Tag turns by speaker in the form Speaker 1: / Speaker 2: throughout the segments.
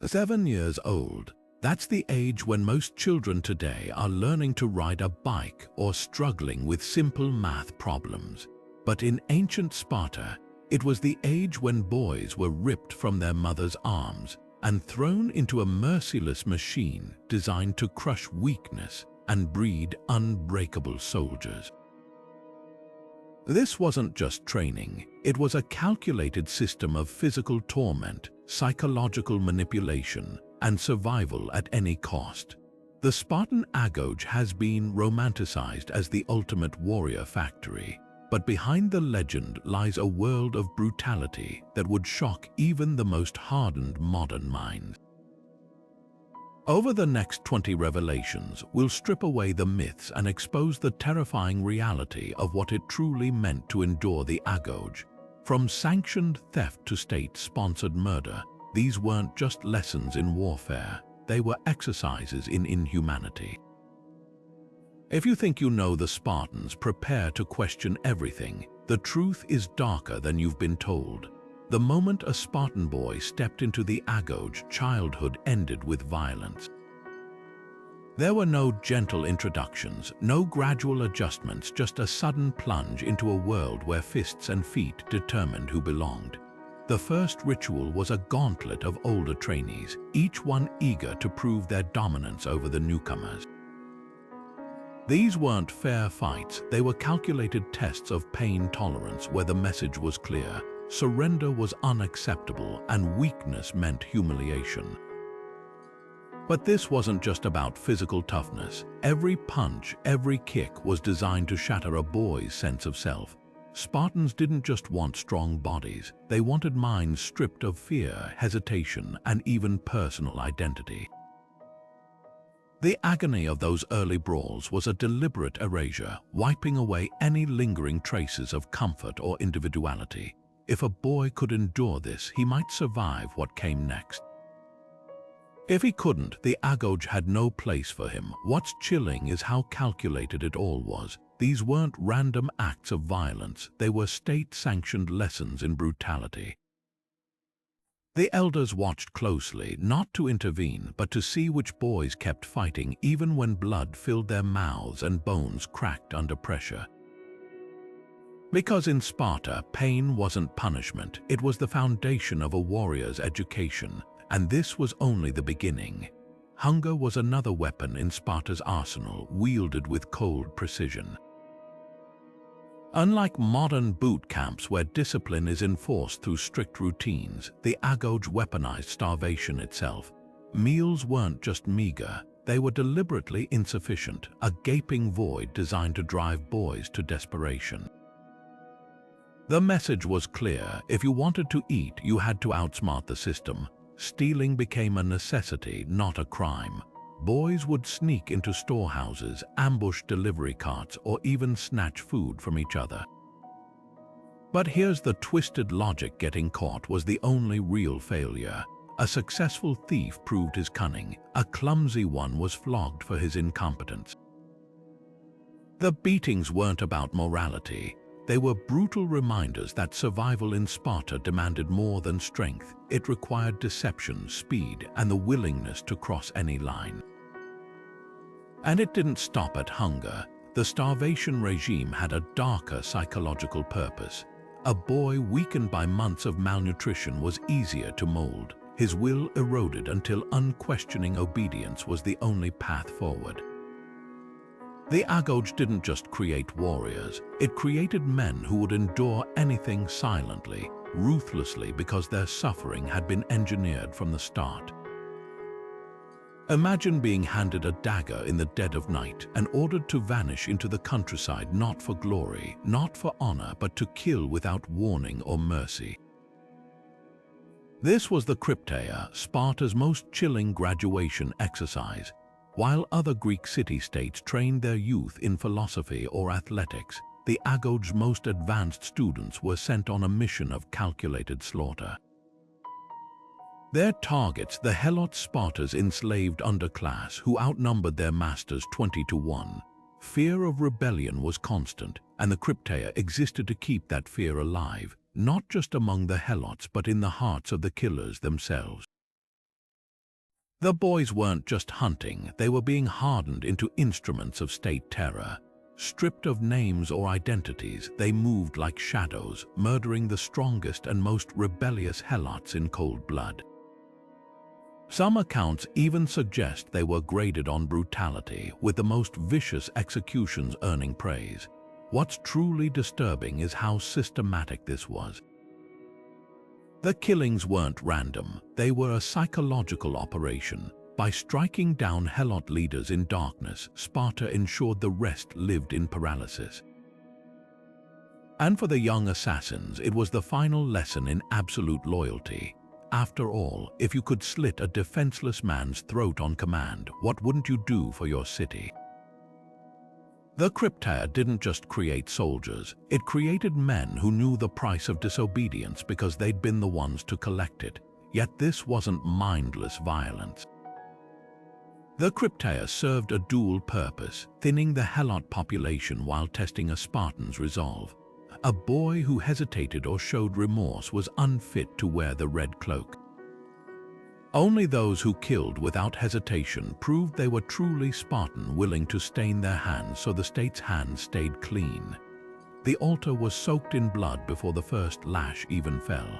Speaker 1: 7 years old. That's the age when most children today are learning to ride a bike or struggling with simple math problems. But in ancient Sparta, it was the age when boys were ripped from their mother's arms and thrown into a merciless machine designed to crush weakness and breed unbreakable soldiers. This wasn't just training, it was a calculated system of physical torment, psychological manipulation, and survival at any cost. The Spartan Agoge has been romanticized as the ultimate warrior factory, but behind the legend lies a world of brutality that would shock even the most hardened modern minds. Over the next 20 revelations, we'll strip away the myths and expose the terrifying reality of what it truly meant to endure the Agoge. From sanctioned theft to state-sponsored murder, these weren't just lessons in warfare, they were exercises in inhumanity. If you think you know the Spartans, prepare to question everything. The truth is darker than you've been told. The moment a Spartan boy stepped into the Agoge, childhood ended with violence. There were no gentle introductions, no gradual adjustments, just a sudden plunge into a world where fists and feet determined who belonged. The first ritual was a gauntlet of older trainees, each one eager to prove their dominance over the newcomers. These weren't fair fights, they were calculated tests of pain tolerance where the message was clear. Surrender was unacceptable and weakness meant humiliation. But this wasn't just about physical toughness. Every punch, every kick was designed to shatter a boy's sense of self. Spartans didn't just want strong bodies, they wanted minds stripped of fear, hesitation, and even personal identity. The agony of those early brawls was a deliberate erasure, wiping away any lingering traces of comfort or individuality. If a boy could endure this, he might survive what came next. If he couldn't, the Agoge had no place for him. What's chilling is how calculated it all was. These weren't random acts of violence, they were state-sanctioned lessons in brutality. The elders watched closely, not to intervene, but to see which boys kept fighting even when blood filled their mouths and bones cracked under pressure. Because in Sparta, pain wasn't punishment, it was the foundation of a warrior's education, and this was only the beginning. Hunger was another weapon in Sparta's arsenal, wielded with cold precision. Unlike modern boot camps where discipline is enforced through strict routines, the Agoge weaponized starvation itself. Meals weren't just meager, they were deliberately insufficient, a gaping void designed to drive boys to desperation. The message was clear: if you wanted to eat, you had to outsmart the system. Stealing became a necessity, not a crime. Boys would sneak into storehouses, ambush delivery carts, or even snatch food from each other. But here's the twisted logic: getting caught was the only real failure. A successful thief proved his cunning, a clumsy one was flogged for his incompetence. The beatings weren't about morality. They were brutal reminders that survival in Sparta demanded more than strength. It required deception, speed, and the willingness to cross any line. And it didn't stop at hunger. The starvation regime had a darker psychological purpose. A boy weakened by months of malnutrition was easier to mold. His will eroded until unquestioning obedience was the only path forward. The Agoge didn't just create warriors, it created men who would endure anything silently, ruthlessly, because their suffering had been engineered from the start. Imagine being handed a dagger in the dead of night and ordered to vanish into the countryside, not for glory, not for honor, but to kill without warning or mercy. This was the Krypteia, Sparta's most chilling graduation exercise. While other Greek city-states trained their youth in philosophy or athletics, the Agoge's most advanced students were sent on a mission of calculated slaughter. Their targets, the Helots, Sparta's enslaved underclass who outnumbered their masters 20-1. Fear of rebellion was constant, and the Krypteia existed to keep that fear alive, not just among the Helots but in the hearts of the killers themselves. The boys weren't just hunting, they were being hardened into instruments of state terror. Stripped of names or identities, they moved like shadows, murdering the strongest and most rebellious helots in cold blood. Some accounts even suggest they were graded on brutality, with the most vicious executions earning praise. What's truly disturbing is how systematic this was. The killings weren't random, they were a psychological operation. By striking down helot leaders in darkness, Sparta ensured the rest lived in paralysis. And for the young assassins, it was the final lesson in absolute loyalty. After all, if you could slit a defenseless man's throat on command, what wouldn't you do for your city? The Krypteia didn't just create soldiers, it created men who knew the price of disobedience because they'd been the ones to collect it. Yet this wasn't mindless violence. The Krypteia served a dual purpose, thinning the helot population while testing a Spartan's resolve. A boy who hesitated or showed remorse was unfit to wear the red cloak. Only those who killed without hesitation proved they were truly Spartan, willing to stain their hands so the state's hands stayed clean. The altar was soaked in blood before the first lash even fell.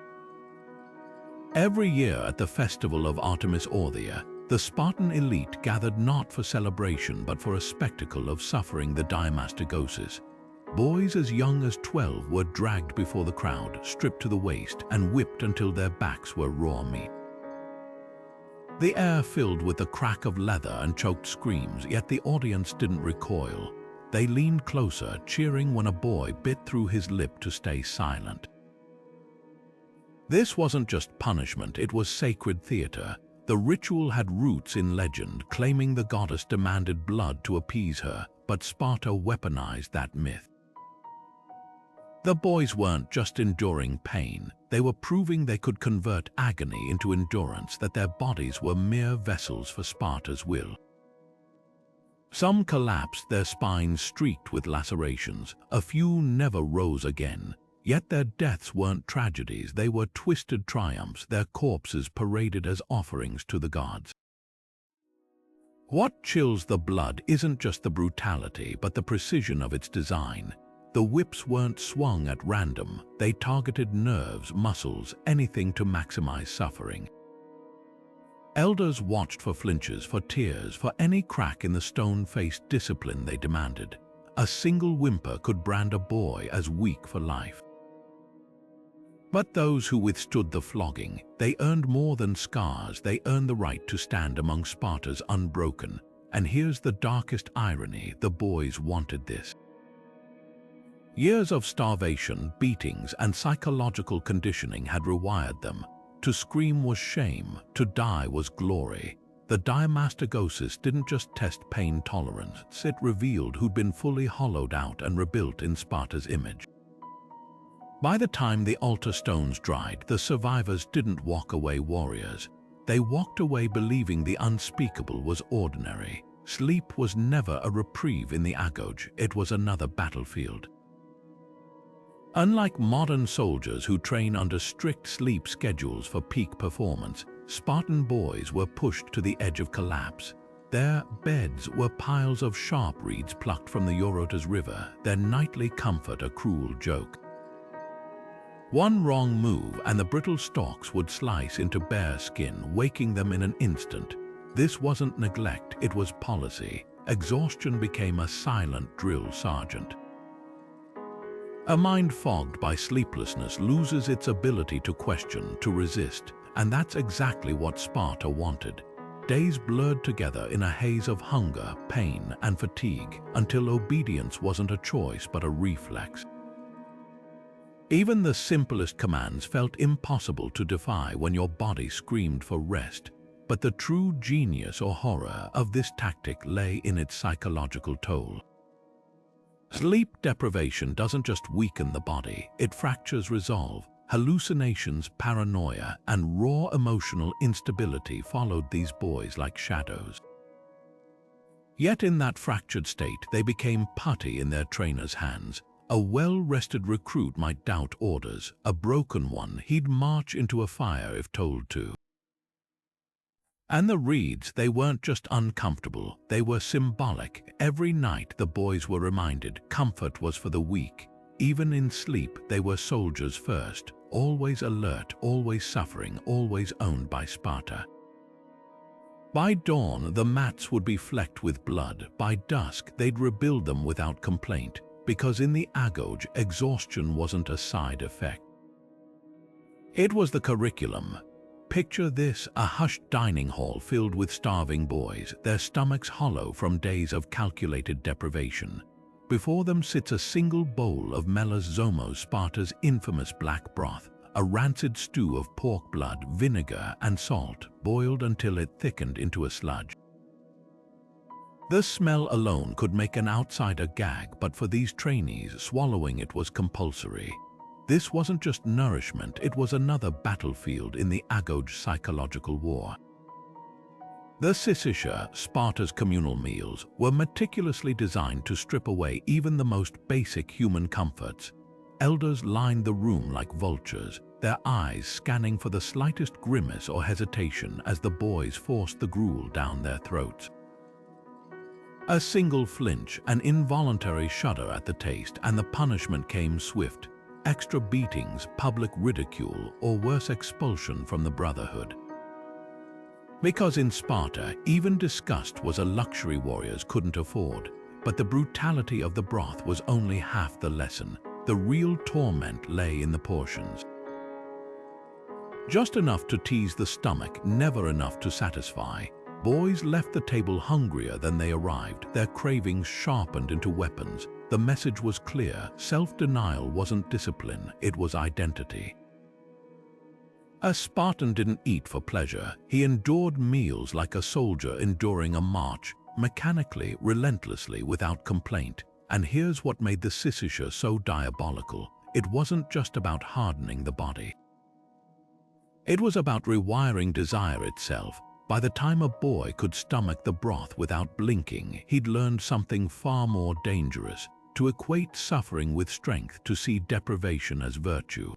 Speaker 1: Every year at the Festival of Artemis, the Spartan elite gathered not for celebration but for a spectacle of suffering the Diamastigosis. Boys as young as 12 were dragged before the crowd, stripped to the waist, and whipped until their backs were raw meat. The air filled with the crack of leather and choked screams, yet the audience didn't recoil. They leaned closer, cheering when a boy bit through his lip to stay silent. This wasn't just punishment, it was sacred theater. The ritual had roots in legend, claiming the goddess demanded blood to appease her, but Sparta weaponized that myth. The boys weren't just enduring pain, they were proving they could convert agony into endurance, that their bodies were mere vessels for Sparta's will. Some collapsed, their spines streaked with lacerations, a few never rose again. Yet their deaths weren't tragedies, they were twisted triumphs, their corpses paraded as offerings to the gods. What chills the blood isn't just the brutality, but the precision of its design. The whips weren't swung at random, they targeted nerves, muscles, anything to maximize suffering. Elders watched for flinches, for tears, for any crack in the stone-faced discipline they demanded. A single whimper could brand a boy as weak for life. But those who withstood the flogging, they earned more than scars, they earned the right to stand among Sparta's unbroken. And here's the darkest irony, the boys wanted this. Years of starvation, beatings, and psychological conditioning had rewired them. To scream was shame, to die was glory. The Diamastigosis didn't just test pain tolerance, it revealed who'd been fully hollowed out and rebuilt in Sparta's image. By the time the altar stones dried, the survivors didn't walk away warriors. They walked away believing the unspeakable was ordinary. Sleep was never a reprieve in the Agoge, it was another battlefield. Unlike modern soldiers who train under strict sleep schedules for peak performance, Spartan boys were pushed to the edge of collapse. Their beds were piles of sharp reeds plucked from the Eurotas River, their nightly comfort a cruel joke. One wrong move and the brittle stalks would slice into bare skin, waking them in an instant. This wasn't neglect, it was policy. Exhaustion became a silent drill sergeant. A mind fogged by sleeplessness loses its ability to question, to resist, and that's exactly what Sparta wanted. Days blurred together in a haze of hunger, pain, and fatigue, until obedience wasn't a choice but a reflex. Even the simplest commands felt impossible to defy when your body screamed for rest, but the true genius or horror of this tactic lay in its psychological toll. Sleep deprivation doesn't just weaken the body, it fractures resolve. Hallucinations, paranoia, and raw emotional instability followed these boys like shadows. Yet in that fractured state, they became putty in their trainers' hands. A well-rested recruit might doubt orders, a broken one, he'd march into a fire if told to. And the reeds, they weren't just uncomfortable, they were symbolic. Every night the boys were reminded comfort was for the weak. Even in sleep, they were soldiers first, always alert, always suffering, always owned by Sparta. By dawn, the mats would be flecked with blood. By dusk, they'd rebuild them without complaint, because in the Agoge, exhaustion wasn't a side effect. It was the curriculum. Picture this, a hushed dining hall filled with starving boys, their stomachs hollow from days of calculated deprivation. Before them sits a single bowl of Melas Zomos, Sparta's infamous black broth, a rancid stew of pork blood, vinegar, and salt, boiled until it thickened into a sludge. The smell alone could make an outsider gag, but for these trainees, swallowing it was compulsory. This wasn't just nourishment, it was another battlefield in the Agoge psychological war. The Syssitia, Sparta's communal meals, were meticulously designed to strip away even the most basic human comforts. Elders lined the room like vultures, their eyes scanning for the slightest grimace or hesitation as the boys forced the gruel down their throats. A single flinch, an involuntary shudder at the taste, and the punishment came swift. Extra beatings, public ridicule, or worse, expulsion from the Brotherhood. Because in Sparta, even disgust was a luxury warriors couldn't afford, but the brutality of the broth was only half the lesson. The real torment lay in the portions. Just enough to tease the stomach, never enough to satisfy. Boys left the table hungrier than they arrived, their cravings sharpened into weapons. The message was clear: self-denial wasn't discipline, it was identity. A Spartan didn't eat for pleasure, he endured meals like a soldier enduring a march, mechanically, relentlessly, without complaint. And here's what made the Syssitia so diabolical: it wasn't just about hardening the body. It was about rewiring desire itself. By the time a boy could stomach the broth without blinking, he'd learned something far more dangerous: to equate suffering with strength, to see deprivation as virtue.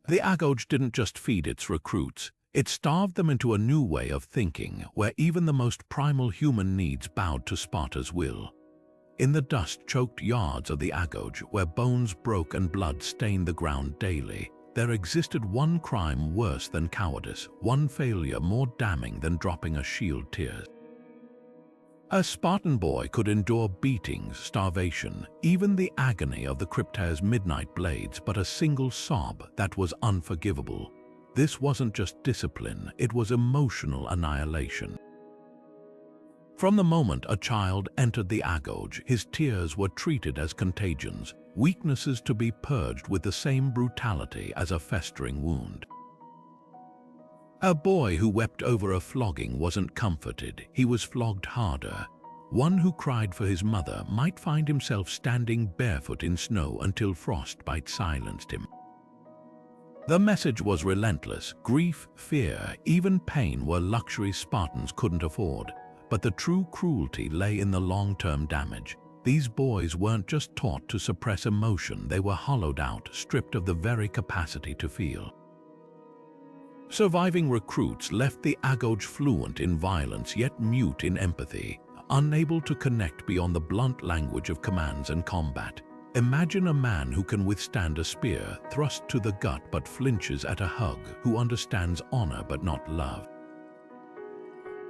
Speaker 1: The Agoge didn't just feed its recruits, it starved them into a new way of thinking, where even the most primal human needs bowed to Sparta's will. In the dust-choked yards of the Agoge, where bones broke and blood stained the ground daily, there existed one crime worse than cowardice, one failure more damning than dropping a shield tears. A Spartan boy could endure beatings, starvation, even the agony of the Krypteia's midnight blades, but a single sob, that was unforgivable. This wasn't just discipline, it was emotional annihilation. From the moment a child entered the Agoge, his tears were treated as contagions, weaknesses to be purged with the same brutality as a festering wound. A boy who wept over a flogging wasn't comforted, he was flogged harder. One who cried for his mother might find himself standing barefoot in snow until frostbite silenced him. The message was relentless. Grief, fear, even pain were luxuries Spartans couldn't afford. But the true cruelty lay in the long-term damage. These boys weren't just taught to suppress emotion, they were hollowed out, stripped of the very capacity to feel. Surviving recruits left the Agoge fluent in violence yet mute in empathy, unable to connect beyond the blunt language of commands and combat. Imagine a man who can withstand a spear thrust to the gut but flinches at a hug, who understands honor but not love.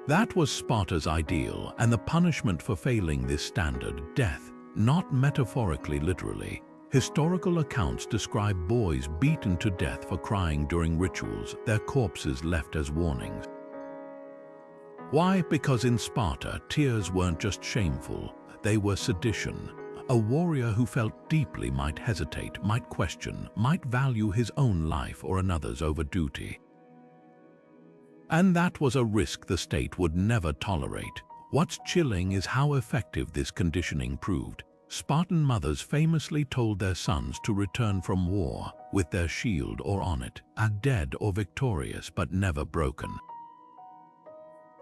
Speaker 1: That was Sparta's ideal, and the punishment for failing this standard: death, not metaphorically, literally. Historical accounts describe boys beaten to death for crying during rituals, their corpses left as warnings. Why? Because in Sparta, tears weren't just shameful, they were sedition. A warrior who felt deeply might hesitate, might question, might value his own life or another's over duty. And that was a risk the state would never tolerate. What's chilling is how effective this conditioning proved. Spartan mothers famously told their sons to return from war with their shield or on it, dead or victorious but never broken.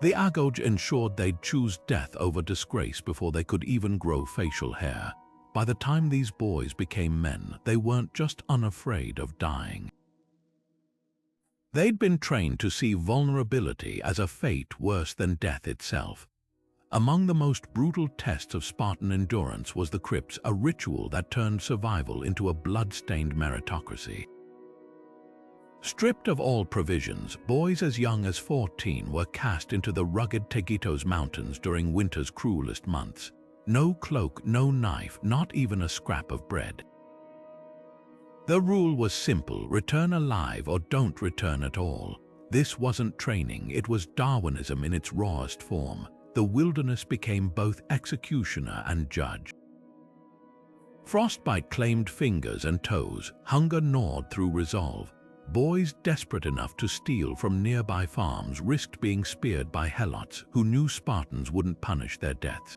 Speaker 1: The Agoge ensured they'd choose death over disgrace before they could even grow facial hair. By the time these boys became men, they weren't just unafraid of dying. They'd been trained to see vulnerability as a fate worse than death itself. Among the most brutal tests of Spartan endurance was the Kryptes, a ritual that turned survival into a blood-stained meritocracy. Stripped of all provisions, boys as young as 14 were cast into the rugged Tegitos Mountains during winter's cruelest months. No cloak, no knife, not even a scrap of bread. The rule was simple: return alive or don't return at all. This wasn't training, it was Darwinism in its rawest form. The wilderness became both executioner and judge. Frostbite claimed fingers and toes, hunger gnawed through resolve. Boys desperate enough to steal from nearby farms risked being speared by Helots who knew Spartans wouldn't punish their deaths.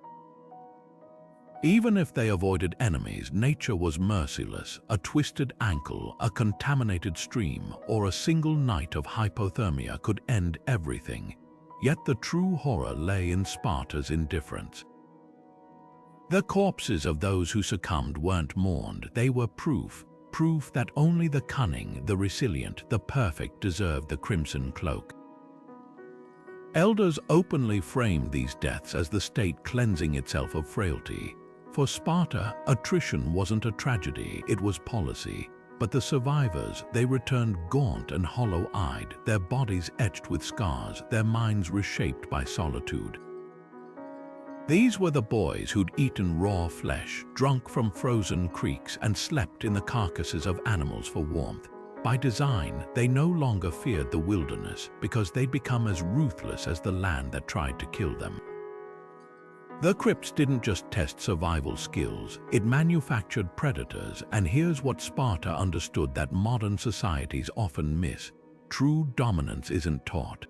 Speaker 1: Even if they avoided enemies, nature was merciless. A twisted ankle, a contaminated stream, or a single night of hypothermia could end everything. Yet the true horror lay in Sparta's indifference. The corpses of those who succumbed weren't mourned, they were proof that only the cunning, the resilient, the perfect deserved the crimson cloak. Elders openly framed these deaths as the state cleansing itself of frailty. For Sparta, attrition wasn't a tragedy, it was policy. But the survivors, they returned gaunt and hollow-eyed, their bodies etched with scars, their minds reshaped by solitude. These were the boys who'd eaten raw flesh, drunk from frozen creeks, and slept in the carcasses of animals for warmth. By design, they no longer feared the wilderness because they'd become as ruthless as the land that tried to kill them. The Kryptes didn't just test survival skills, it manufactured predators, and here's what Sparta understood that modern societies often miss: true dominance isn't taught.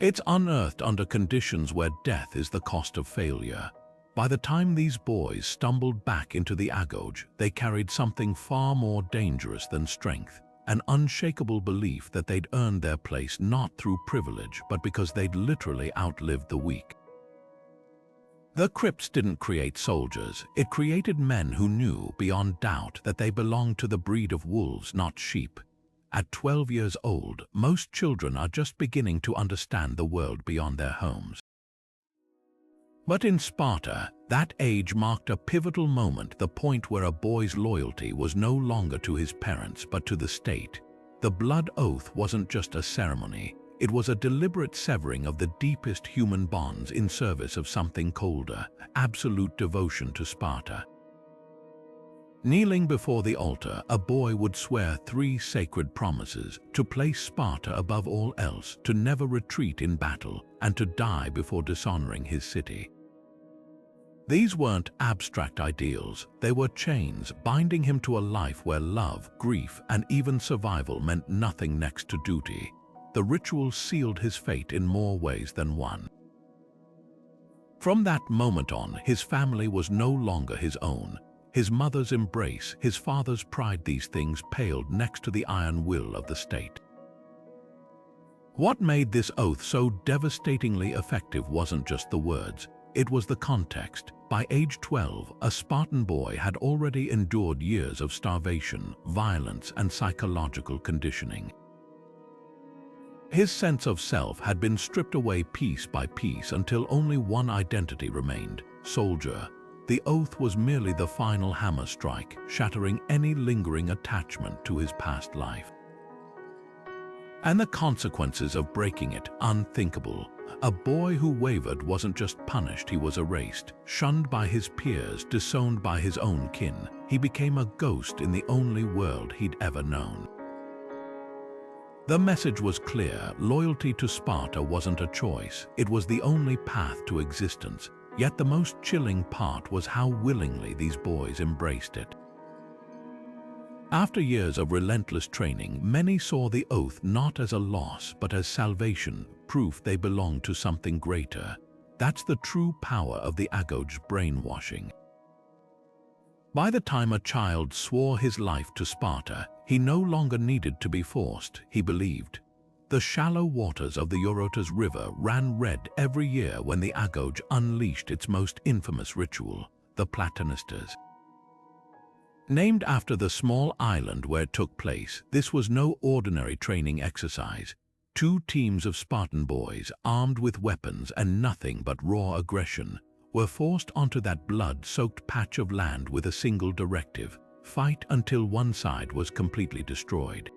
Speaker 1: It's unearthed under conditions where death is the cost of failure. By the time these boys stumbled back into the Agoge, they carried something far more dangerous than strength, an unshakable belief that they'd earned their place not through privilege, but because they'd literally outlived the weak. The Kryptes didn't create soldiers, it created men who knew, beyond doubt, that they belonged to the breed of wolves, not sheep. At 12 years old, most children are just beginning to understand the world beyond their homes. But in Sparta, that age marked a pivotal moment, the point where a boy's loyalty was no longer to his parents but to the state. The blood oath wasn't just a ceremony. It was a deliberate severing of the deepest human bonds in service of something colder, absolute devotion to Sparta. Kneeling before the altar, a boy would swear 3 sacred promises: to place Sparta above all else, to never retreat in battle, and to die before dishonoring his city. These weren't abstract ideals, they were chains binding him to a life where love, grief, and even survival meant nothing next to duty. The ritual sealed his fate in more ways than one. From that moment on, his family was no longer his own. His mother's embrace, his father's pride, these things paled next to the iron will of the state. What made this oath so devastatingly effective wasn't just the words, it was the context. By age 12, a Spartan boy had already endured years of starvation, violence, and psychological conditioning. His sense of self had been stripped away piece by piece until only one identity remained: soldier. The oath was merely the final hammer strike, shattering any lingering attachment to his past life. And the consequences of breaking it, unthinkable. A boy who wavered wasn't just punished, he was erased. Shunned by his peers, disowned by his own kin, he became a ghost in the only world he'd ever known. The message was clear: loyalty to Sparta wasn't a choice, it was the only path to existence. Yet the most chilling part was how willingly these boys embraced it. After years of relentless training, many saw the oath not as a loss but as salvation, proof they belonged to something greater. That's the true power of the Agoge's brainwashing. By the time a child swore his life to Sparta, he no longer needed to be forced, he believed. The shallow waters of the Eurotas River ran red every year when the Agoge unleashed its most infamous ritual, the Platanisters. Named after the small island where it took place, this was no ordinary training exercise. 2 teams of Spartan boys, armed with weapons and nothing but raw aggression, were forced onto that blood-soaked patch of land with a single directive: fight until one side was completely destroyed.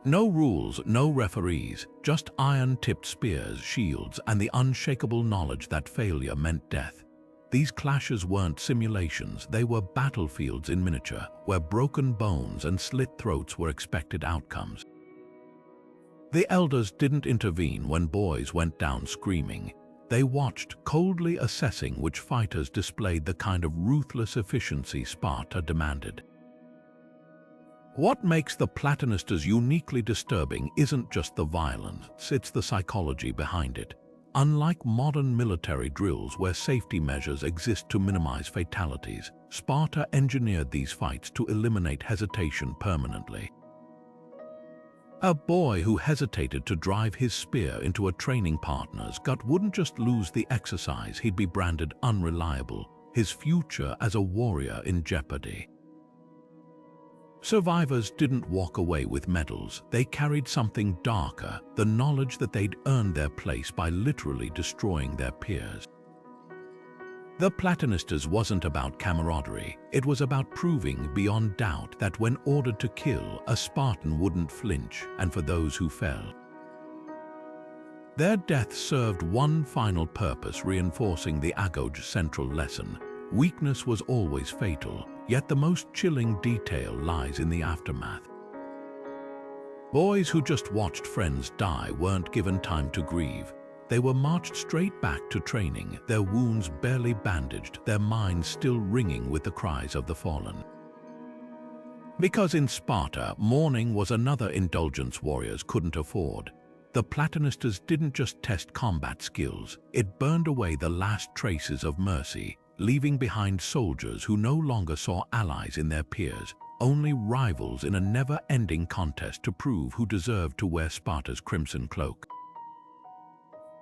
Speaker 1: No rules, no referees, just iron-tipped spears, shields, and the unshakable knowledge that failure meant death. These clashes weren't simulations, they were battlefields in miniature, where broken bones and slit throats were expected outcomes. The elders didn't intervene when boys went down screaming. They watched, coldly assessing which fighters displayed the kind of ruthless efficiency Sparta demanded. What makes the Platanisters uniquely disturbing isn't just the violence, it's the psychology behind it. Unlike modern military drills where safety measures exist to minimize fatalities, Sparta engineered these fights to eliminate hesitation permanently. A boy who hesitated to drive his spear into a training partner's gut wouldn't just lose the exercise, he'd be branded unreliable, his future as a warrior in jeopardy. Survivors didn't walk away with medals, they carried something darker, the knowledge that they'd earned their place by literally destroying their peers. The Platanisters wasn't about camaraderie, it was about proving beyond doubt that when ordered to kill, a Spartan wouldn't flinch, and for those who fell. Their death served one final purpose, reinforcing the Agoge central lesson: weakness was always fatal, yet the most chilling detail lies in the aftermath. Boys who just watched friends die weren't given time to grieve. They were marched straight back to training, their wounds barely bandaged, their minds still ringing with the cries of the fallen. Because in Sparta, mourning was another indulgence warriors couldn't afford. The Platanisters didn't just test combat skills, it burned away the last traces of mercy, leaving behind soldiers who no longer saw allies in their peers, only rivals in a never-ending contest to prove who deserved to wear Sparta's crimson cloak.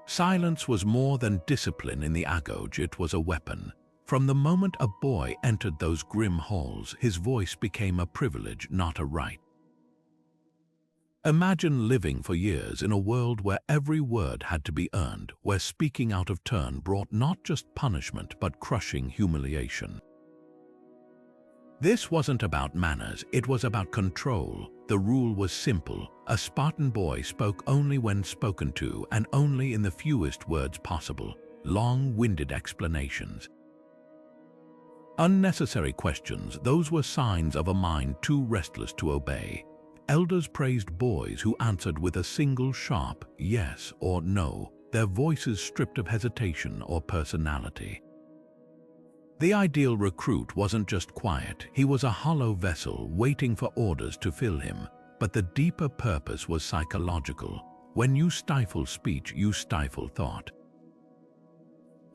Speaker 1: Silence was more than discipline in the Agoge, it was a weapon. From the moment a boy entered those grim halls, his voice became a privilege, not a right. Imagine living for years in a world where every word had to be earned, where speaking out of turn brought not just punishment but crushing humiliation. This wasn't about manners, it was about control. The rule was simple: a Spartan boy spoke only when spoken to and only in the fewest words possible, long-winded explanations. Unnecessary questions, those were signs of a mind too restless to obey. Elders praised boys who answered with a single sharp yes or no, their voices stripped of hesitation or personality. The ideal recruit wasn't just quiet, he was a hollow vessel waiting for orders to fill him. But the deeper purpose was psychological. When you stifle speech, you stifle thought.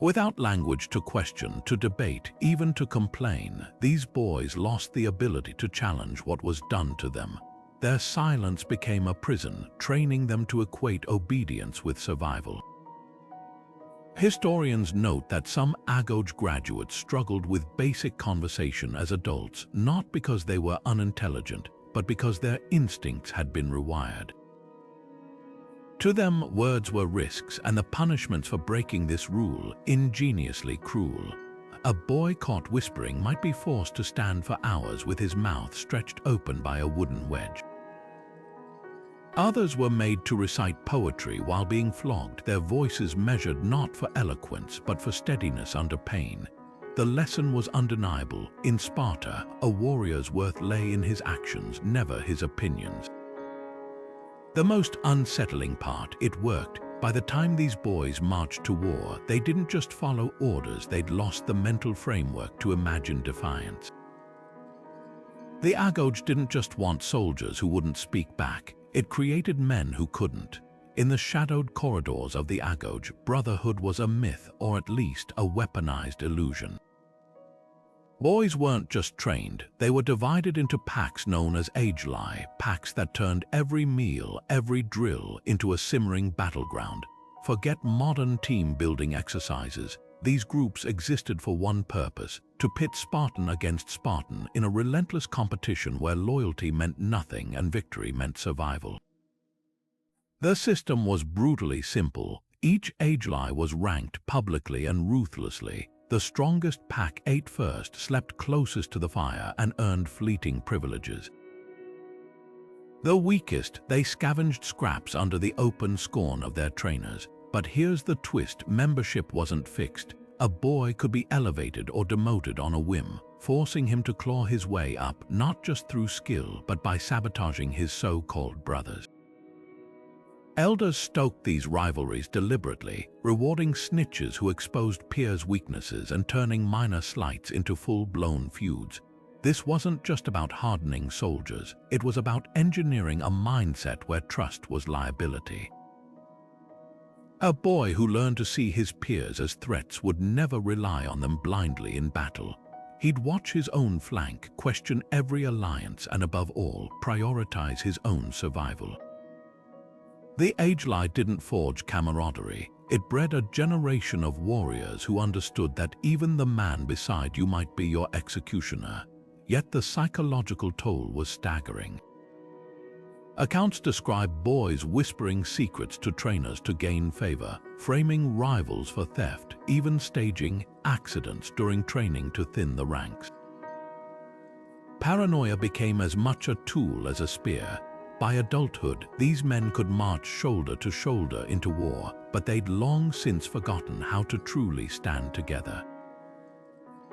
Speaker 1: Without language to question, to debate, even to complain, these boys lost the ability to challenge what was done to them. Their silence became a prison, training them to equate obedience with survival. Historians note that some Agoge graduates struggled with basic conversation as adults, not because they were unintelligent, but because their instincts had been rewired. To them, words were risks, and the punishments for breaking this rule ingeniously cruel. A boy caught whispering might be forced to stand for hours with his mouth stretched open by a wooden wedge. Others were made to recite poetry while being flogged, their voices measured not for eloquence but for steadiness under pain. The lesson was undeniable. In Sparta, a warrior's worth lay in his actions, never his opinions. The most unsettling part, it worked. By the time these boys marched to war, they didn't just follow orders, they'd lost the mental framework to imagine defiance. The Agoge didn't just want soldiers who wouldn't speak back. It created men who couldn't. In the shadowed corridors of the Agoge, brotherhood was a myth, or at least a weaponized illusion. Boys weren't just trained, they were divided into packs known as Agelai, packs that turned every meal, every drill into a simmering battleground. Forget modern team-building exercises. these groups existed for one purpose: to pit Spartan against Spartan in a relentless competition where loyalty meant nothing and victory meant survival. The system was brutally simple. Each age-lie was ranked publicly and ruthlessly. The strongest pack ate first, slept closest to the fire, and earned fleeting privileges. The weakest, they scavenged scraps under the open scorn of their trainers. But here's the twist: membership wasn't fixed. A boy could be elevated or demoted on a whim, forcing him to claw his way up not just through skill but by sabotaging his so-called brothers. Elders stoked these rivalries deliberately, rewarding snitches who exposed peers' weaknesses and turning minor slights into full-blown feuds. This wasn't just about hardening soldiers, it was about engineering a mindset where trust was liability. A boy who learned to see his peers as threats would never rely on them blindly in battle. He'd watch his own flank, question every alliance, and above all, prioritize his own survival. The age-lie didn't forge camaraderie. It bred a generation of warriors who understood that even the man beside you might be your executioner. Yet the psychological toll was staggering. Accounts describe boys whispering secrets to trainers to gain favor, framing rivals for theft, even staging accidents during training to thin the ranks. Paranoia became as much a tool as a spear. By adulthood, these men could march shoulder to shoulder into war, but they'd long since forgotten how to truly stand together.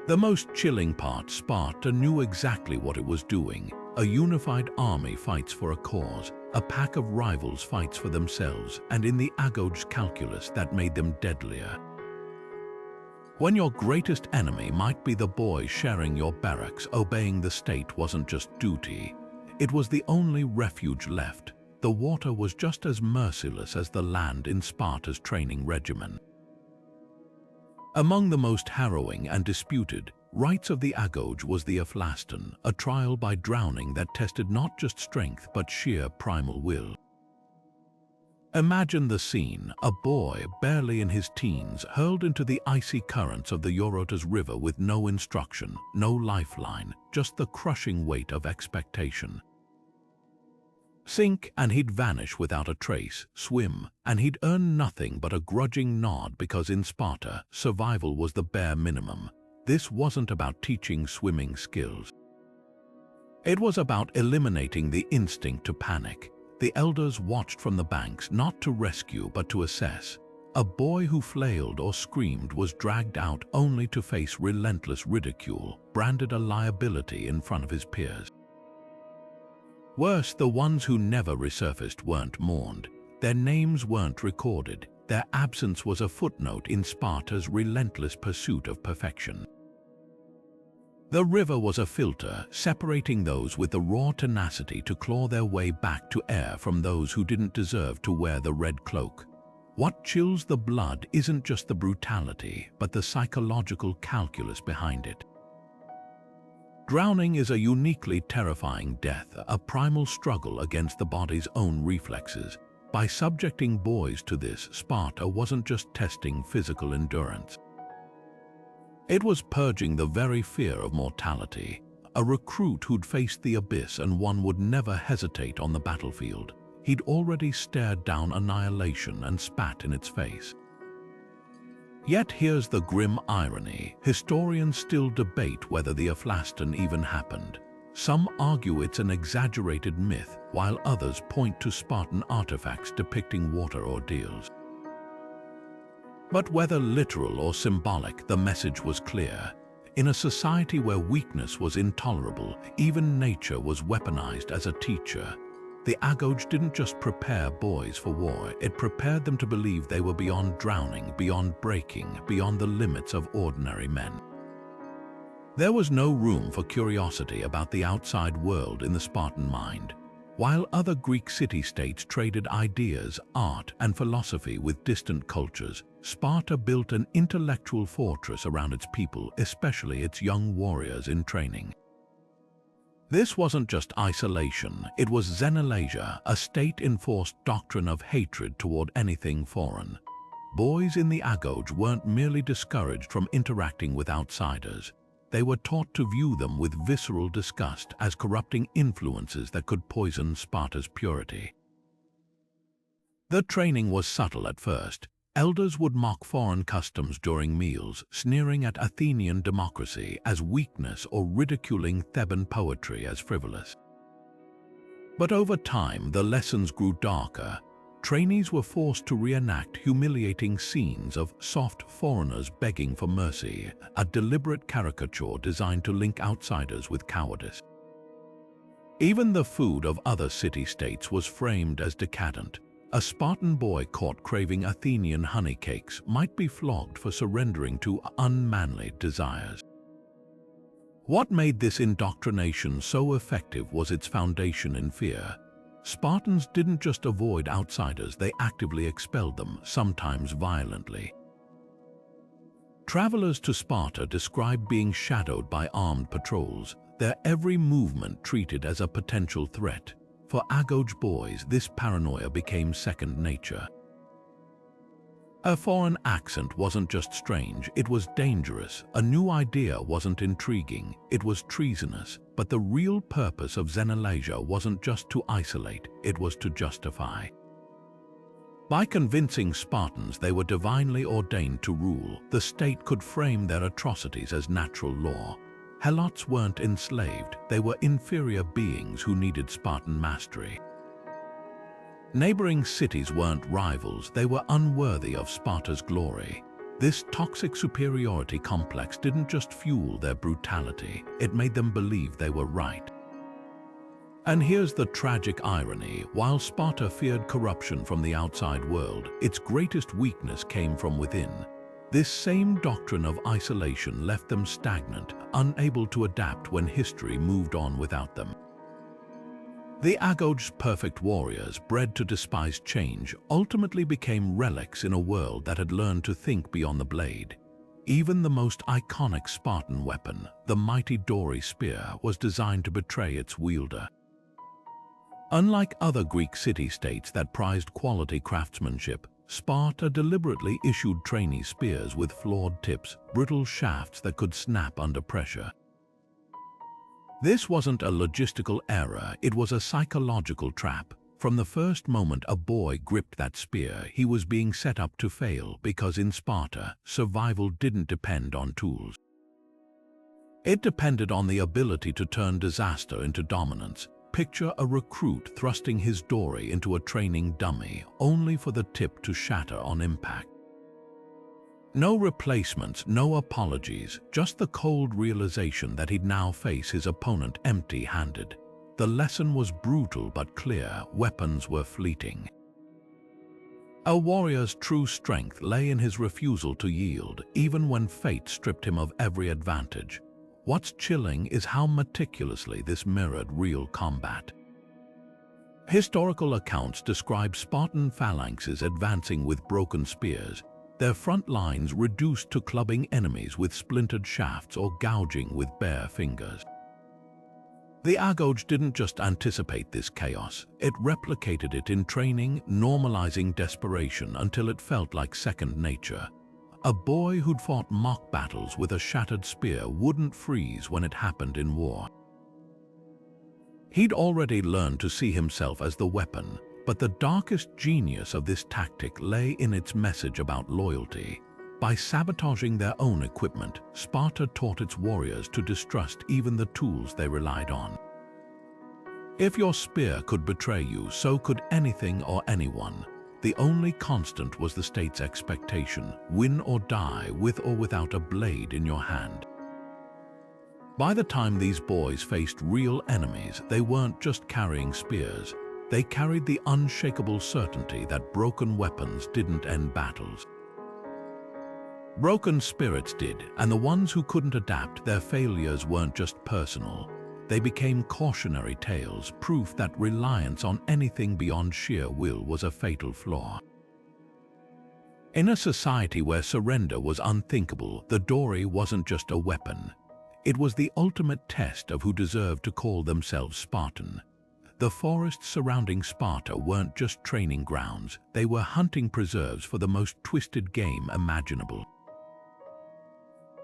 Speaker 1: The most chilling part: Sparta knew exactly what it was doing. A unified army fights for a cause, a pack of rivals fights for themselves, and in the Agoge calculus that made them deadlier. When your greatest enemy might be the boy sharing your barracks, obeying the state wasn't just duty. It was the only refuge left. The water was just as merciless as the land in Sparta's training regimen. Among the most harrowing and disputed rites of the Agoge was the Aflastan, a trial by drowning that tested not just strength but sheer primal will. Imagine the scene: a boy, barely in his teens, hurled into the icy currents of the Eurotas River with no instruction, no lifeline, just the crushing weight of expectation. Sink, and he'd vanish without a trace. Swim, and he'd earn nothing but a grudging nod, because in Sparta, survival was the bare minimum. This wasn't about teaching swimming skills. It was about eliminating the instinct to panic. The elders watched from the banks, not to rescue but to assess. A boy who flailed or screamed was dragged out only to face relentless ridicule, branded a liability in front of his peers. Worse, the ones who never resurfaced weren't mourned. Their names weren't recorded. Their absence was a footnote in Sparta's relentless pursuit of perfection. The river was a filter, separating those with the raw tenacity to claw their way back to air from those who didn't deserve to wear the red cloak. What chills the blood isn't just the brutality, but the psychological calculus behind it. Drowning is a uniquely terrifying death, a primal struggle against the body's own reflexes. By subjecting boys to this, Sparta wasn't just testing physical endurance. It was purging the very fear of mortality. A recruit who'd faced the abyss and one would never hesitate on the battlefield. He'd already stared down annihilation and spat in its face. Yet here's the grim irony. Historians still debate whether the Aflastan even happened. Some argue it's an exaggerated myth, while others point to Spartan artifacts depicting water ordeals. But whether literal or symbolic, the message was clear. In a society where weakness was intolerable, even nature was weaponized as a teacher. The Agoge didn't just prepare boys for war, it prepared them to believe they were beyond drowning, beyond breaking, beyond the limits of ordinary men. There was no room for curiosity about the outside world in the Spartan mind. While other Greek city-states traded ideas, art, and philosophy with distant cultures, Sparta built an intellectual fortress around its people, especially its young warriors in training. This wasn't just isolation, it was xenalasia, a state-enforced doctrine of hatred toward anything foreign. boys in the Agoge weren't merely discouraged from interacting with outsiders. They were taught to view them with visceral disgust as corrupting influences that could poison Sparta's purity. The training was subtle at first. Elders would mock foreign customs during meals, sneering at Athenian democracy as weakness or ridiculing Theban poetry as frivolous. But over time, the lessons grew darker. Trainees were forced to reenact humiliating scenes of soft foreigners begging for mercy, a deliberate caricature designed to link outsiders with cowardice. Even the food of other city-states was framed as decadent. A Spartan boy caught craving Athenian honey cakes might be flogged for surrendering to unmanly desires. What made this indoctrination so effective was its foundation in fear. Spartans didn't just avoid outsiders, they actively expelled them, sometimes violently. Travelers to Sparta described being shadowed by armed patrols, their every movement treated as a potential threat. For Agoge boys, this paranoia became second nature. A foreign accent wasn't just strange, it was dangerous. A new idea wasn't intriguing, it was treasonous. But the real purpose of Xenolasia wasn't just to isolate, it was to justify. By convincing Spartans they were divinely ordained to rule, the state could frame their atrocities as natural law. Helots weren't enslaved, they were inferior beings who needed Spartan mastery. Neighboring cities weren't rivals, they were unworthy of Sparta's glory. This toxic superiority complex didn't just fuel their brutality, it made them believe they were right. And here's the tragic irony: while Sparta feared corruption from the outside world, its greatest weakness came from within. This same doctrine of isolation left them stagnant, unable to adapt when history moved on without them. The Agoge's perfect warriors, bred to despise change, ultimately became relics in a world that had learned to think beyond the blade. Even the most iconic Spartan weapon, the mighty Dory spear, was designed to betray its wielder. Unlike other Greek city-states that prized quality craftsmanship, Sparta deliberately issued trainee spears with flawed tips, brittle shafts that could snap under pressure. This wasn't a logistical error, it was a psychological trap. From the first moment a boy gripped that spear, he was being set up to fail because in Sparta, survival didn't depend on tools. It depended on the ability to turn disaster into dominance. Picture a recruit thrusting his Dory into a training dummy, only for the tip to shatter on impact. No replacements, no apologies, just the cold realization that he'd now face his opponent empty-handed. The lesson was brutal but clear: weapons were fleeting. A warrior's true strength lay in his refusal to yield, even when fate stripped him of every advantage. What's chilling is how meticulously this mirrored real combat. Historical accounts describe Spartan phalanxes advancing with broken spears, their front lines reduced to clubbing enemies with splintered shafts or gouging with bare fingers. The Agoge didn't just anticipate this chaos, it replicated it in training, normalizing desperation until it felt like second nature. A boy who'd fought mock battles with a shattered spear wouldn't freeze when it happened in war. He'd already learned to see himself as the weapon, but the darkest genius of this tactic lay in its message about loyalty. By sabotaging their own equipment, Sparta taught its warriors to distrust even the tools they relied on. If your spear could betray you, so could anything or anyone. The only constant was the state's expectation: win or die, with or without a blade in your hand. By the time these boys faced real enemies, they weren't just carrying spears. They carried the unshakable certainty that broken weapons didn't end battles. Broken spirits did, and the ones who couldn't adapt, their failures weren't just personal. They became cautionary tales, proof that reliance on anything beyond sheer will was a fatal flaw. In a society where surrender was unthinkable, the Dory wasn't just a weapon. It was the ultimate test of who deserved to call themselves Spartan. The forests surrounding Sparta weren't just training grounds, they were hunting preserves for the most twisted game imaginable.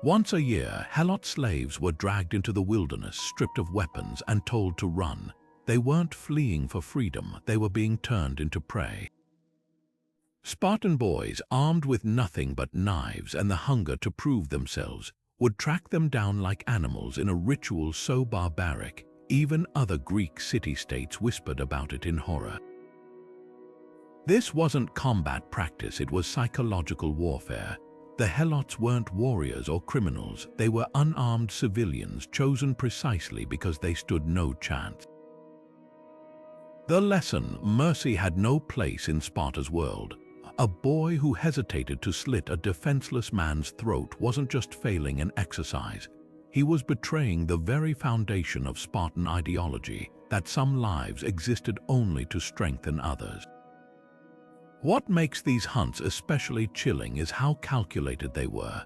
Speaker 1: Once a year, Helot slaves were dragged into the wilderness, stripped of weapons and told to run. They weren't fleeing for freedom, they were being turned into prey. Spartan boys, armed with nothing but knives and the hunger to prove themselves, would track them down like animals in a ritual so barbaric, even other Greek city-states whispered about it in horror. This wasn't combat practice, it was psychological warfare. The Helots weren't warriors or criminals, they were unarmed civilians chosen precisely because they stood no chance. The lesson: mercy had no place in Sparta's world. A boy who hesitated to slit a defenseless man's throat wasn't just failing an exercise. He was betraying the very foundation of Spartan ideology, that some lives existed only to strengthen others. What makes these hunts especially chilling is how calculated they were.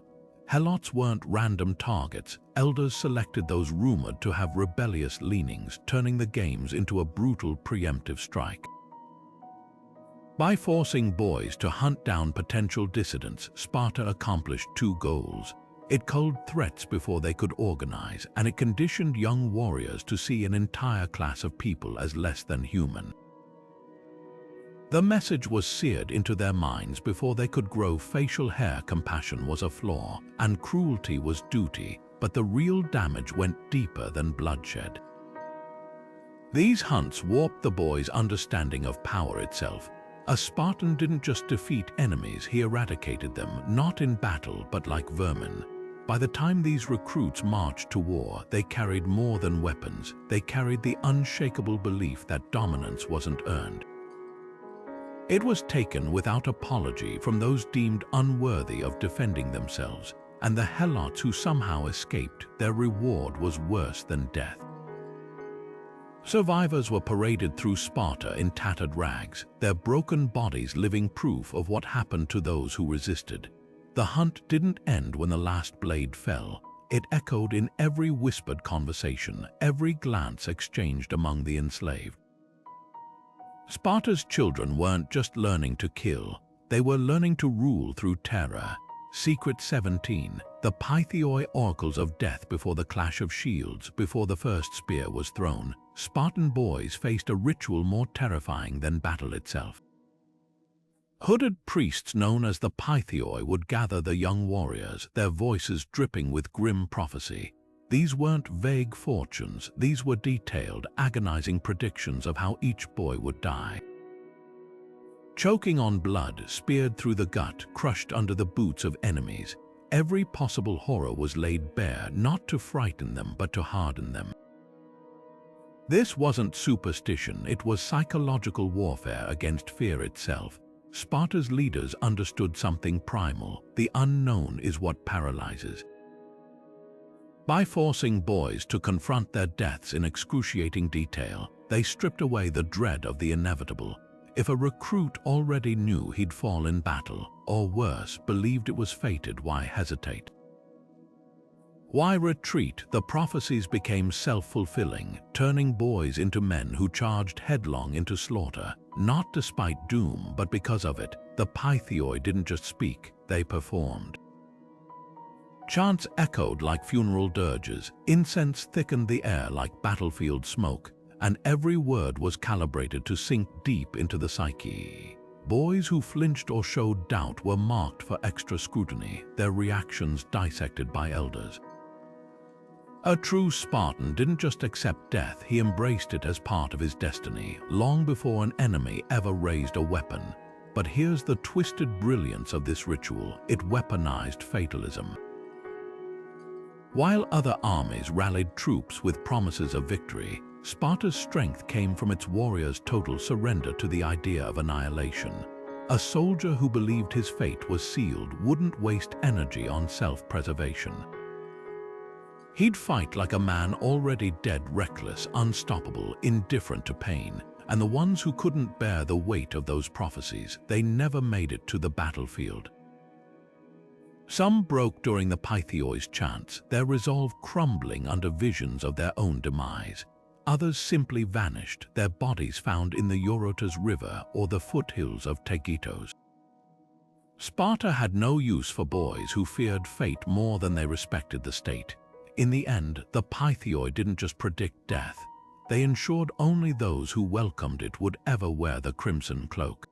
Speaker 1: Helots weren't random targets. Elders selected those rumored to have rebellious leanings, turning the games into a brutal preemptive strike. By forcing boys to hunt down potential dissidents, Sparta accomplished two goals. It culled threats before they could organize, and it conditioned young warriors to see an entire class of people as less than human. The message was seared into their minds before they could grow facial hair. Compassion was a flaw, and cruelty was duty, but the real damage went deeper than bloodshed. These hunts warped the boys' understanding of power itself. A Spartan didn't just defeat enemies, he eradicated them, not in battle but like vermin. By the time these recruits marched to war, they carried more than weapons. They carried the unshakable belief that dominance wasn't earned. It was taken without apology from those deemed unworthy of defending themselves, and the Helots who somehow escaped, their reward was worse than death. Survivors were paraded through Sparta in tattered rags, their broken bodies living proof of what happened to those who resisted. The hunt didn't end when the last blade fell. It echoed in every whispered conversation, every glance exchanged among the enslaved. Sparta's children weren't just learning to kill, they were learning to rule through terror. Secret 17, the Pythioi Oracles of death before the clash of shields, before the first spear was thrown, Spartan boys faced a ritual more terrifying than battle itself. Hooded priests known as the Pythioi would gather the young warriors, their voices dripping with grim prophecy. These weren't vague fortunes, these were detailed, agonizing predictions of how each boy would die. Choking on blood, speared through the gut, crushed under the boots of enemies, every possible horror was laid bare, not to frighten them but to harden them. This wasn't superstition, it was psychological warfare against fear itself. Sparta's leaders understood something primal: the unknown is what paralyzes. By forcing boys to confront their deaths in excruciating detail, they stripped away the dread of the inevitable. If a recruit already knew he'd fall in battle, or worse, believed it was fated, why hesitate? Why retreat? The prophecies became self-fulfilling, turning boys into men who charged headlong into slaughter, not despite doom, but because of it. The Pythioi didn't just speak, they performed. Chants echoed like funeral dirges, incense thickened the air like battlefield smoke, and every word was calibrated to sink deep into the psyche. Boys who flinched or showed doubt were marked for extra scrutiny, their reactions dissected by elders. A true Spartan didn't just accept death, he embraced it as part of his destiny, long before an enemy ever raised a weapon. But here's the twisted brilliance of this ritual: it weaponized fatalism. While other armies rallied troops with promises of victory, Sparta's strength came from its warriors' total surrender to the idea of annihilation. A soldier who believed his fate was sealed wouldn't waste energy on self-preservation. He'd fight like a man already dead, reckless, unstoppable, indifferent to pain. And the ones who couldn't bear the weight of those prophecies, they never made it to the battlefield. Some broke during the Pythioi's chants, their resolve crumbling under visions of their own demise. Others simply vanished, their bodies found in the Eurotas River or the foothills of Tegitos. Sparta had no use for boys who feared fate more than they respected the state. In the end, the Pythioi didn't just predict death. They ensured only those who welcomed it would ever wear the crimson cloak.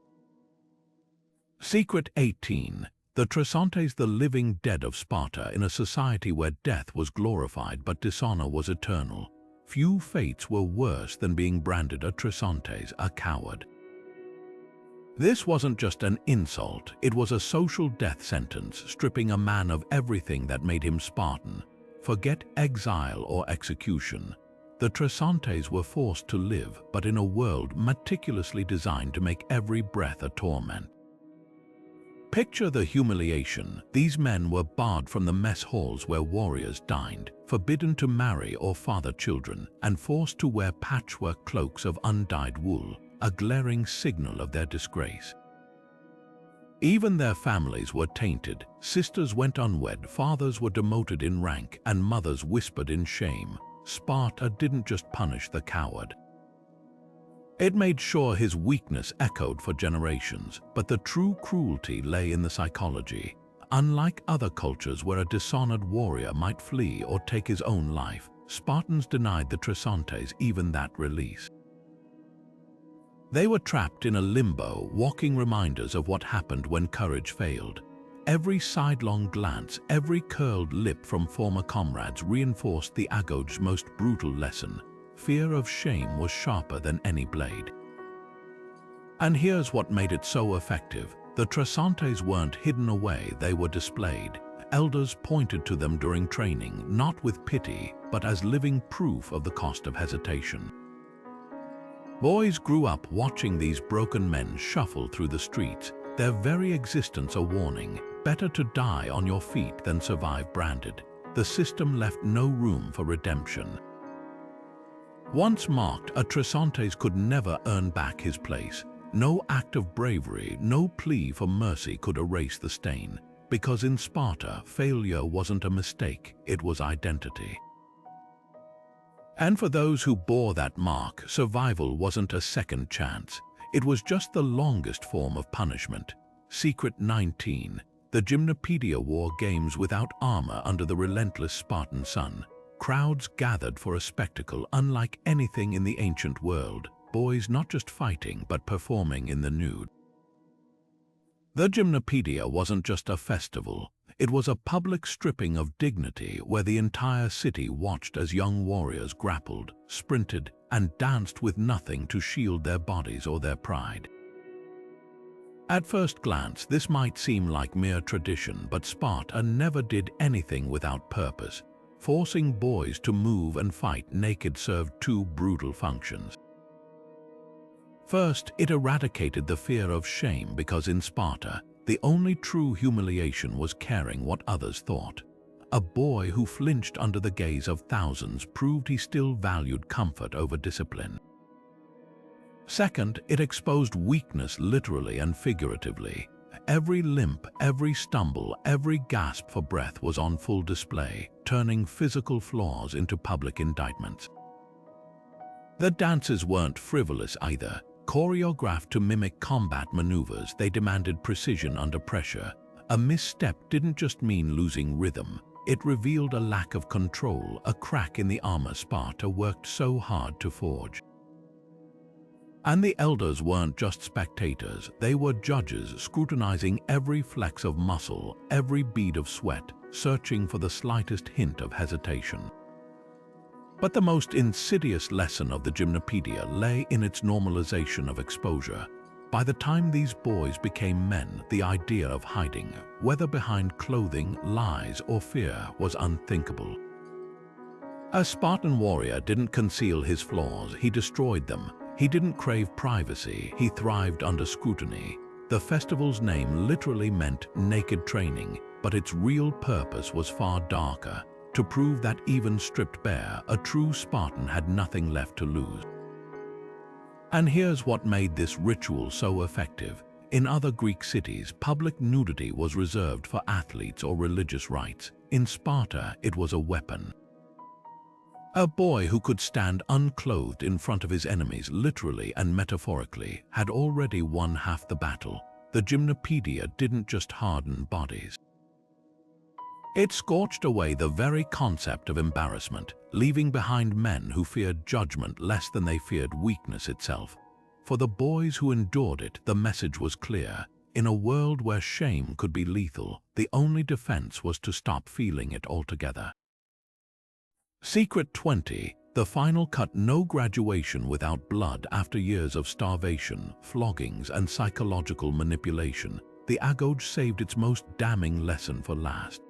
Speaker 1: Secret 18. The Trisontes, the living dead of Sparta, in a society where death was glorified but dishonor was eternal. Few fates were worse than being branded a Trisontes, a coward. This wasn't just an insult, it was a social death sentence, stripping a man of everything that made him Spartan. Forget exile or execution. The Trisontes were forced to live, but in a world meticulously designed to make every breath a torment. Picture the humiliation. These men were barred from the mess halls where warriors dined, forbidden to marry or father children, and forced to wear patchwork cloaks of undyed wool, a glaring signal of their disgrace. Even their families were tainted. Sisters went unwed, fathers were demoted in rank, and mothers whispered in shame. Sparta didn't just punish the coward. It made sure his weakness echoed for generations, but the true cruelty lay in the psychology. Unlike other cultures where a dishonored warrior might flee or take his own life, Spartans denied the Trisontes even that release. They were trapped in a limbo, walking reminders of what happened when courage failed. Every sidelong glance, every curled lip from former comrades reinforced the Agoge's most brutal lesson. Fear of shame was sharper than any blade. And here's what made it so effective. The Trisontes weren't hidden away, they were displayed. Elders pointed to them during training, not with pity, but as living proof of the cost of hesitation. Boys grew up watching these broken men shuffle through the streets, their very existence a warning. Better to die on your feet than survive branded. The system left no room for redemption. Once marked, a Trisontes could never earn back his place. No act of bravery, no plea for mercy could erase the stain. Because in Sparta, failure wasn't a mistake, it was identity. And for those who bore that mark, survival wasn't a second chance. It was just the longest form of punishment. Secret 19. The Gymnopedia wore games without armor under the relentless Spartan sun. Crowds gathered for a spectacle unlike anything in the ancient world. Boys not just fighting, but performing in the nude. The Gymnopedia wasn't just a festival. It was a public stripping of dignity where the entire city watched as young warriors grappled, sprinted, and danced with nothing to shield their bodies or their pride. At first glance, this might seem like mere tradition, but Sparta never did anything without purpose. Forcing boys to move and fight naked served two brutal functions. First, it eradicated the fear of shame because in Sparta, the only true humiliation was caring what others thought. A boy who flinched under the gaze of thousands proved he still valued comfort over discipline. Second, it exposed weakness literally and figuratively. Every limp, every stumble, every gasp for breath was on full display, turning physical flaws into public indictments. The dances weren't frivolous either. Choreographed to mimic combat maneuvers, they demanded precision under pressure. A misstep didn't just mean losing rhythm. It revealed a lack of control, a crack in the armor Sparta worked so hard to forge. And the elders weren't just spectators, they were judges scrutinizing every flex of muscle, every bead of sweat, searching for the slightest hint of hesitation. But the most insidious lesson of the Gymnopedia lay in its normalization of exposure. By the time these boys became men, the idea of hiding, whether behind clothing, lies, or fear, was unthinkable. A Spartan warrior didn't conceal his flaws, he destroyed them. He didn't crave privacy, he thrived under scrutiny. The festival's name literally meant naked training, but its real purpose was far darker, to prove that even stripped bare, a true Spartan had nothing left to lose. And here's what made this ritual so effective. In other Greek cities, public nudity was reserved for athletes or religious rites. In Sparta, it was a weapon. A boy who could stand unclothed in front of his enemies, literally and metaphorically, had already won half the battle. The gymnopedia didn't just harden bodies. It scorched away the very concept of embarrassment, leaving behind men who feared judgment less than they feared weakness itself. For the boys who endured it, the message was clear. In a world where shame could be lethal, the only defense was to stop feeling it altogether. Secret 20. The final cut: no graduation without blood. After years of starvation, floggings, and psychological manipulation, the Agoge saved its most damning lesson for last.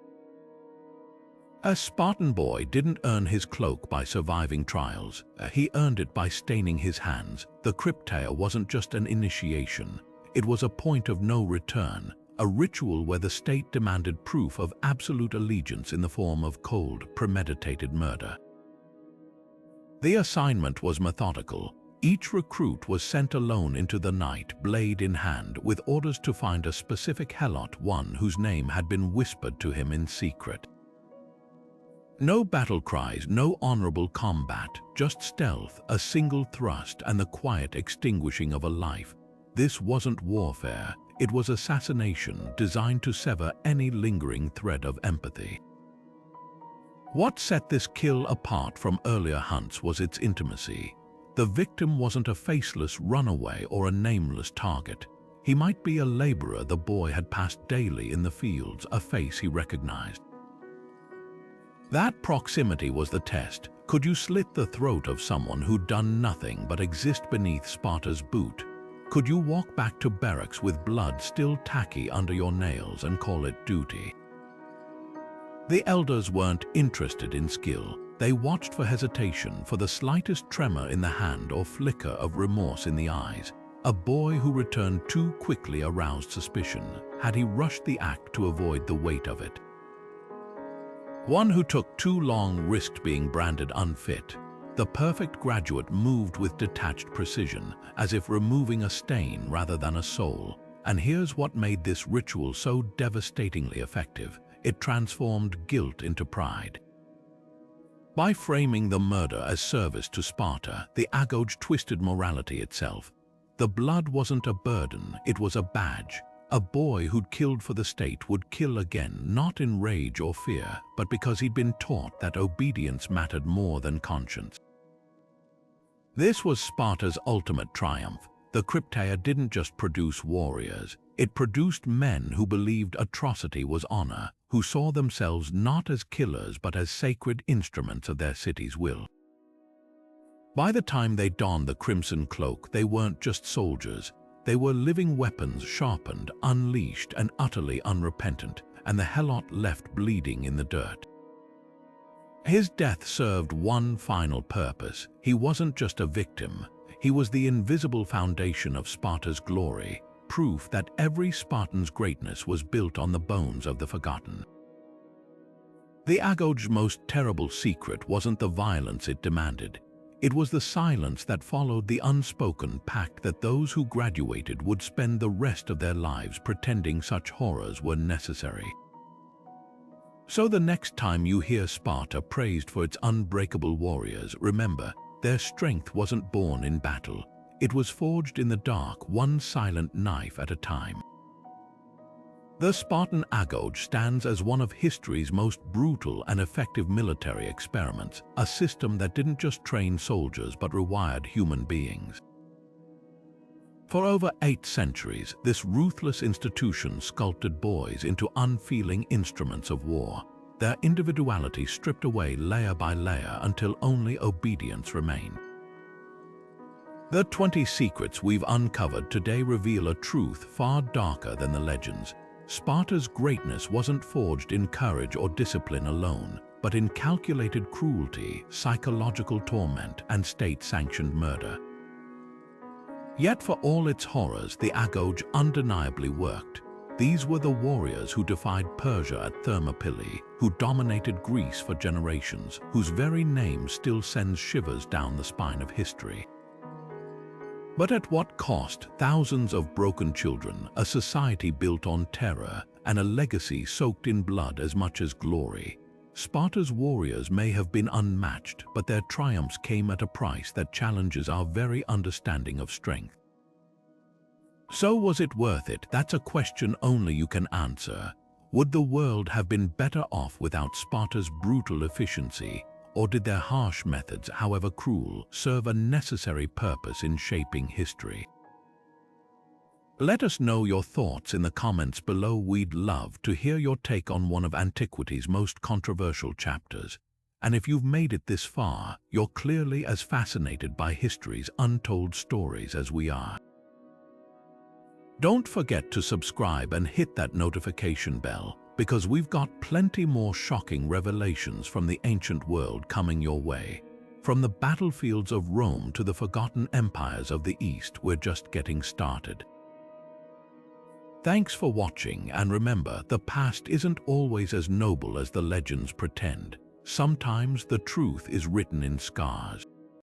Speaker 1: A Spartan boy didn't earn his cloak by surviving trials. He earned it by staining his hands. The Krypteia wasn't just an initiation. It was a point of no return, a ritual where the state demanded proof of absolute allegiance in the form of cold, premeditated murder. The assignment was methodical. Each recruit was sent alone into the night, blade in hand, with orders to find a specific helot, one whose name had been whispered to him in secret. No battle cries, no honorable combat, just stealth, a single thrust, and the quiet extinguishing of a life. This wasn't warfare, it was assassination designed to sever any lingering thread of empathy. What set this kill apart from earlier hunts was its intimacy. The victim wasn't a faceless runaway or a nameless target. He might be a laborer the boy had passed daily in the fields, a face he recognized. That proximity was the test. Could you slit the throat of someone who'd done nothing but exist beneath Sparta's boot? Could you walk back to barracks with blood still tacky under your nails and call it duty? The elders weren't interested in skill. They watched for hesitation, for the slightest tremor in the hand or flicker of remorse in the eyes. A boy who returned too quickly aroused suspicion. Had he rushed the act to avoid the weight of it? One who took too long risked being branded unfit. The perfect graduate moved with detached precision, as if removing a stain rather than a soul. And here's what made this ritual so devastatingly effective. It transformed guilt into pride. By framing the murder as service to Sparta, the Agoge twisted morality itself. The blood wasn't a burden, it was a badge. A boy who'd killed for the state would kill again, not in rage or fear, but because he'd been taught that obedience mattered more than conscience. This was Sparta's ultimate triumph. The Krypteia didn't just produce warriors, it produced men who believed atrocity was honor, who saw themselves not as killers but as sacred instruments of their city's will. By the time they donned the crimson cloak, they weren't just soldiers. They were living weapons, sharpened, unleashed, and utterly unrepentant, and the helot left bleeding in the dirt. His death served one final purpose. He wasn't just a victim. He was the invisible foundation of Sparta's glory, proof that every Spartan's greatness was built on the bones of the forgotten. The Agoge's most terrible secret wasn't the violence it demanded. It was the silence that followed the unspoken pact that those who graduated would spend the rest of their lives pretending such horrors were necessary. So the next time you hear Sparta praised for its unbreakable warriors, remember, their strength wasn't born in battle. It was forged in the dark, one silent knife at a time. The Spartan Agoge stands as one of history's most brutal and effective military experiments, a system that didn't just train soldiers but rewired human beings. For over 8 centuries, this ruthless institution sculpted boys into unfeeling instruments of war, their individuality stripped away layer by layer until only obedience remained. The 20 secrets we've uncovered today reveal a truth far darker than the legends. Sparta's greatness wasn't forged in courage or discipline alone, but in calculated cruelty, psychological torment, and state-sanctioned murder. Yet for all its horrors, the Agoge undeniably worked. These were the warriors who defied Persia at Thermopylae, who dominated Greece for generations, whose very name still sends shivers down the spine of history. But at what cost? Thousands of broken children, a society built on terror, and a legacy soaked in blood as much as glory. Sparta's warriors may have been unmatched, but their triumphs came at a price that challenges our very understanding of strength. So was it worth it? That's a question only you can answer. Would the world have been better off without Sparta's brutal efficiency, or did their harsh methods, however cruel, serve a necessary purpose in shaping history? Let us know your thoughts in the comments below. We'd love to hear your take on one of antiquity's most controversial chapters. And if you've made it this far, you're clearly as fascinated by history's untold stories as we are. Don't forget to subscribe and hit that notification bell, because we've got plenty more shocking revelations from the ancient world coming your way. From the battlefields of Rome to the forgotten empires of the East, we're just getting started. Thanks for watching, and remember, the past isn't always as noble as the legends pretend. Sometimes the truth is written in scars.